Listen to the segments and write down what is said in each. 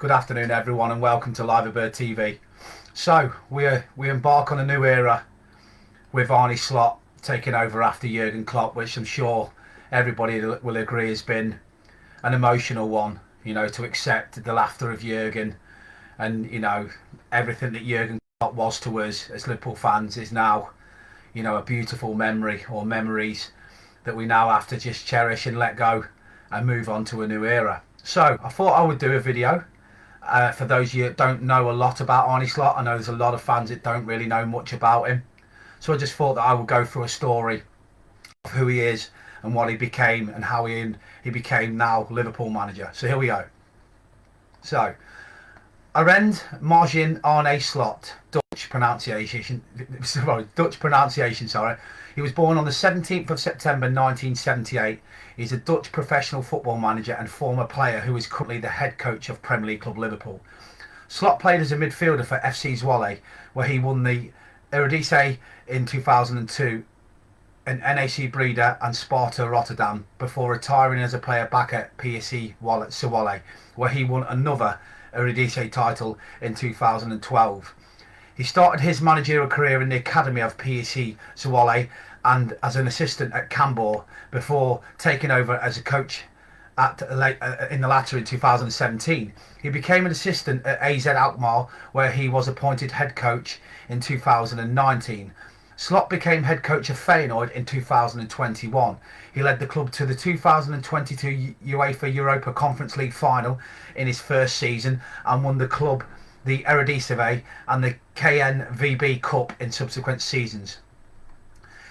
Good afternoon, everyone, and welcome to Liverbird TV. So we embark on a new era with Arnie Slot taking over after Jurgen Klopp, which I'm sure everybody will agree has been an emotional one. You know, to accept the laughter of Jurgen and everything that Jurgen Klopp was to us as Liverpool fans is now a beautiful memory or memories that we now have to just cherish and let go and move on to a new era. So I thought I would do a video. For those of you that don't know a lot about Arnie Slot, I know there's a lot of fans that don't really know much about him. So I just thought that I would go through a story of who he is and what he became and how he became now Liverpool manager. So here we go. So, Arend Margin Arne Slot, Dutch pronunciation. Sorry. He was born on the 17th of September 1978. He's a Dutch professional football manager and former player who is currently the head coach of Premier League club Liverpool. Slot played as a midfielder for FC Zwolle, where he won the Eredivisie in 2002, and NAC Breda and Sparta Rotterdam, before retiring as a player back at PSV Zwolle, where he won another Eredivisie title in 2012. He started his managerial career in the academy of PSV Zwolle and as an assistant at Cambuur before taking over as a coach in the latter in 2017. He became an assistant at AZ Alkmaar, where he was appointed head coach in 2019. Slot became head coach of Feyenoord in 2021. He led the club to the 2022 UEFA Europa Conference League final in his first season and won the club the Eredivisie and the KNVB Cup in subsequent seasons.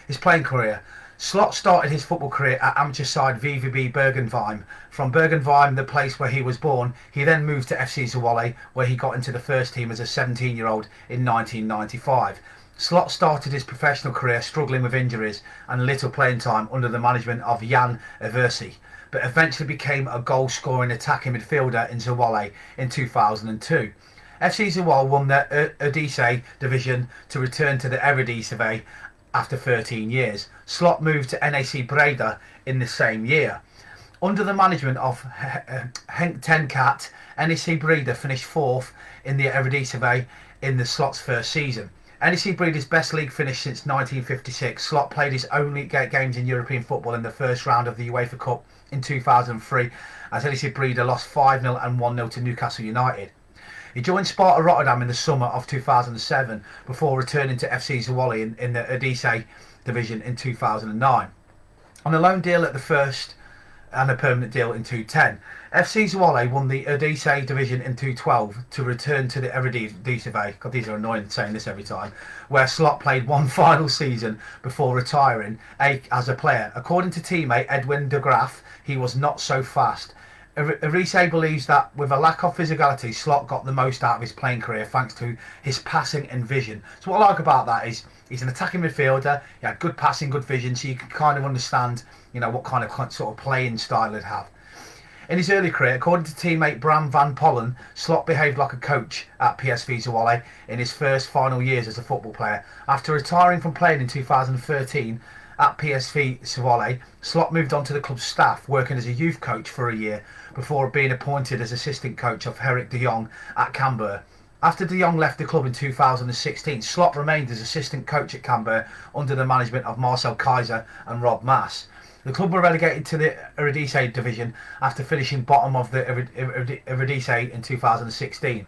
His playing career. Slot started his football career at amateur side VVB Bergenheim. From Bergenheim, the place where he was born, he then moved to FC Zwolle, where he got into the first team as a 17-year-old in 1995. Slot started his professional career struggling with injuries and little playing time under the management of Jan Eversi, but eventually became a goal-scoring attacking midfielder in Zwolle in 2002. FC Zwolle won the Eredivisie division to return to the Eredivisie after 13 years. Slot moved to NAC Breda in the same year. Under the management of Henk ten Kat, NAC Breda finished fourth in the Eredivisie in the Slot's first season. NAC Breda's best league finish since 1956. Slot played his only games in European football in the first round of the UEFA Cup in 2003 as NAC Breda lost 5-0 and 1-0 to Newcastle United. He joined Sparta Rotterdam in the summer of 2007 before returning to FC Zwolle in the Eredivisie division in 2009. On a loan deal at the first and a permanent deal in 2010. FC Zwolle won the Eredivisie division in 2012 to return to the Eredivisie. God, these are annoying saying this every time. Where Slot played one final season before retiring as a player. According to teammate Edwin de Graaf, he was not so fast. Eredivisie believes that with a lack of physicality, Slot got the most out of his playing career thanks to his passing and vision. So what I like about that is he's an attacking midfielder. He had good passing, good vision, so you can kind of understand, what kind of sort of playing style he'd have. In his early career, according to teammate Bram van Pollen, Slot behaved like a coach at PSV Zwolle in his first final years as a football player. After retiring from playing in 2013 at PSV Zwolle, Slot moved on to the club's staff, working as a youth coach for a year before being appointed as assistant coach of Henrik de Jong at Cambuur. After de Jong left the club in 2016, Slot remained as assistant coach at Cambuur under the management of Marcel Keizer and Rob Maas. The club were relegated to the Eredivisie division after finishing bottom of the Eredivisie in 2016.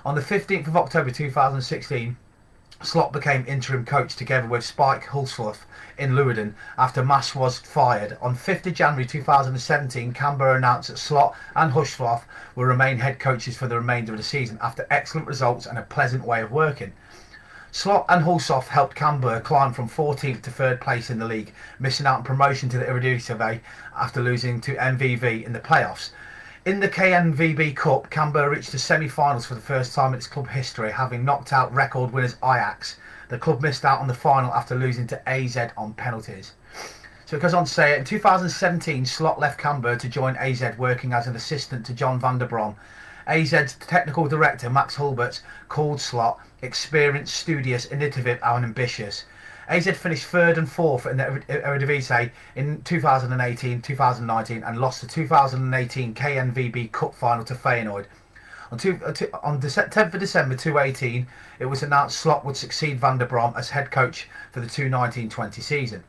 On the 15th of October 2016, Slot became interim coach together with Spike Hulsworth in Leeuwarden after Maas was fired. On 5th of January 2017, Cambuur announced that Slot and Hulsworth will remain head coaches for the remainder of the season after excellent results and a pleasant way of working. Slot and Hulsworth helped Cambuur climb from 14th to 3rd place in the league, missing out on promotion to the Eredivisie after losing to MVV in the playoffs. In the KNVB Cup, Cambuur reached the semi-finals for the first time in its club history, having knocked out record winners Ajax. The club missed out on the final after losing to AZ on penalties. So it goes on to say, in 2017, Slot left Cambuur to join AZ, working as an assistant to John van der Brom. AZ's technical director, Max Hulbert, called Slot experienced, studious, innovative and ambitious. AZ finished 3rd and 4th in the Eredivisie in 2018-2019 and lost the 2018 KNVB Cup final to Feyenoord. On the 10th of December 2018, it was announced Slot would succeed Van der Brom as head coach for the 2019-20 season.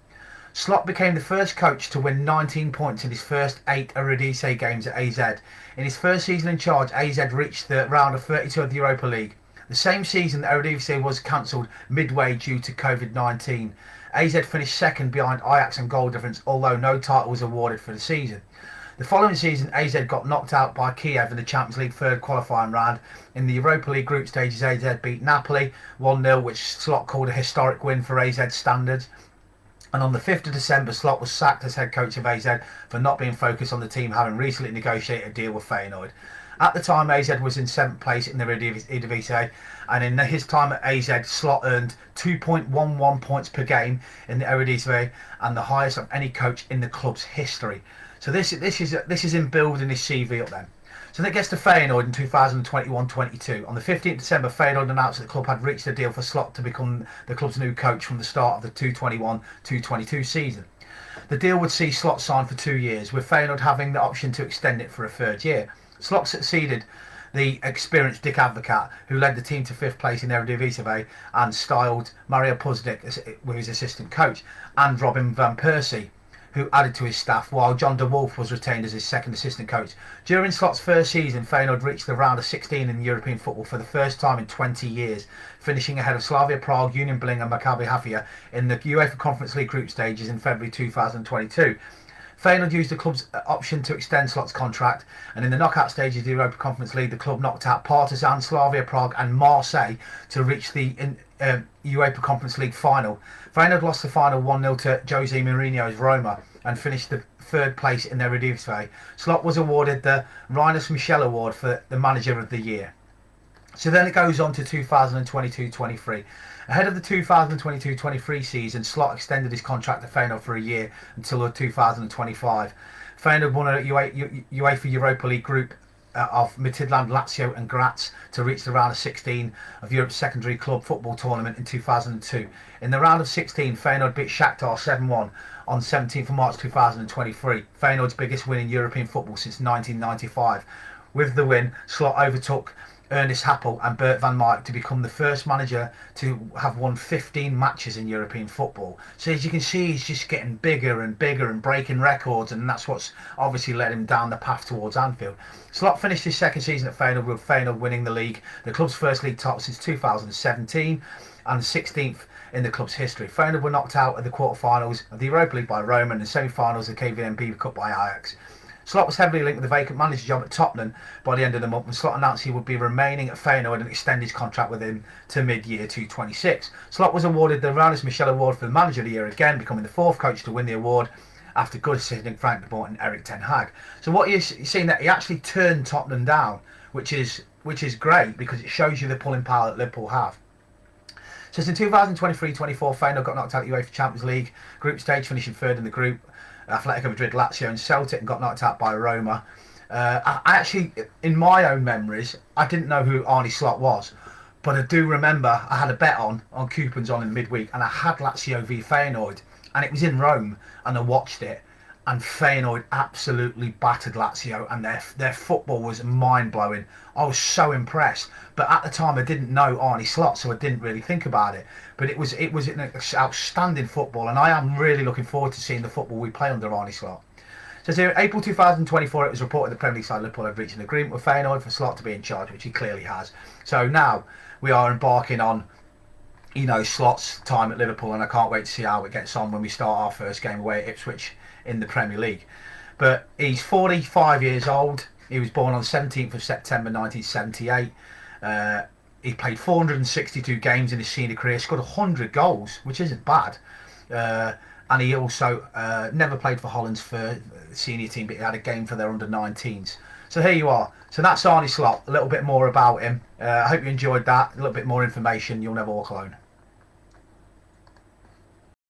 Slot became the first coach to win 19 points in his first 8 Eredivisie games at AZ. In his first season in charge, AZ reached the round of 32 of the Europa League. The same season, the Eredivisie was cancelled midway due to COVID-19. AZ finished second behind Ajax and goal difference, although no title was awarded for the season. The following season, AZ got knocked out by Kiev in the Champions League third qualifying round. In the Europa League group stages, AZ beat Napoli 1-0, which Slot called a historic win for AZ standards. And on the 5th of December, Slot was sacked as head coach of AZ for not being focused on the team having recently negotiated a deal with Feyenoord. At the time, AZ was in 7th place in the Eredivisie, and in his time at AZ, Slot earned 2.11 points per game in the Eredivisie, and the highest of any coach in the club's history. So this is him building his CV up then. So then it gets to Feyenoord in 2021-22. On the 15th of December, Feyenoord announced that the club had reached a deal for Slot to become the club's new coach from the start of the 2021-22 season. The deal would see Slot sign for 2 years, with Feyenoord having the option to extend it for a 3rd year. Slot succeeded the experienced Dick Advocaat, who led the team to 5th place in Eredivisie and styled Mario Puzovic with his assistant coach, and Robin van Persie, who added to his staff, while John de Wolf was retained as his second assistant coach. During Slot's first season, Feyenoord reached the round of 16 in European football for the first time in 20 years, finishing ahead of Slavia Prague, Union Berlin and Maccabi Haifa in the UEFA Conference League group stages in February 2022. Feyenoord used the club's option to extend Slot's contract, and in the knockout stages of the Europa Conference League, the club knocked out Partizan, Slavia Prague and Marseille to reach the UEFA Conference League final. Feyenoord lost the final 1-0 to Jose Mourinho's Roma and finished the 3rd place in their Eredivisie. Slot was awarded the Rinus Michel Award for the Manager of the Year. So then it goes on to 2022-23. Ahead of the 2022-23 season, Slot extended his contract to Feyenoord for a year until 2025. Feyenoord won a UEFA Europa League group of Midtjylland, Lazio and Graz to reach the round of 16 of Europe's secondary club football tournament in 2002. In the round of 16, Feyenoord beat Shakhtar 7-1 on 17th of March 2023, Feyenoord's biggest win in European football since 1995. With the win, Slot overtook Ernest Happel and Bert van Marwijk to become the first manager to have won 15 matches in European football. So as you can see, he's just getting bigger and bigger and breaking records, and that's what's obviously led him down the path towards Anfield. Slot finished his second season at Feyenoord, with Feyenoord winning the league, the club's first league title since 2017 and the 16th in the club's history. Feyenoord were knocked out at the quarterfinals of the Europa League by Roma and the semi-finals of the KVB Cup by Ajax. Slot was heavily linked with the vacant manager job at Tottenham by the end of the month, and Slot announced he would be remaining at Feyenoord and extend his contract with him to mid-year 2026. Slot was awarded the Rinus Michel Award for the Manager of the Year again, becoming the 4th coach to win the award after good assisting Frank de Boer and Erik ten Hag. So what you're seeing, that he actually turned Tottenham down, which is great, because it shows you the pulling power that Liverpool have. So in 2023-24, Feyenoord got knocked out of the UEFA Champions League group stage, finishing 3rd in the group. Atletico Madrid, Lazio and Celtic, and got knocked out by Roma. I actually, in my own memories, I didn't know who Arnie Slot was, but I do remember I had a bet on coupons on in midweek, and I had Lazio v Feyenoord, and it was in Rome, and I watched it, and Feyenoord absolutely battered Lazio, and their football was mind-blowing. I was so impressed, but at the time I didn't know Arnie Slot, so I didn't really think about it. But it was an outstanding football, and I am really looking forward to seeing the football we play under Arnie Slot. So in April 2024, it was reported the Premier League side Liverpool had reached an agreement with Feyenoord for Slot to be in charge, which he clearly has. So now we are embarking on, Slot's time at Liverpool, and I can't wait to see how it gets on when we start our first game away at Ipswich in the Premier League. But he's 45 years old. He was born on 17th of September 1978. He played 462 games in his senior career, scored 100 goals, which isn't bad. And he also never played for Holland's senior team, but he had a game for their under-19s. So here you are. So that's Arnie Slot, a little bit more about him. I hope you enjoyed that. A little bit more information. You'll never walk alone.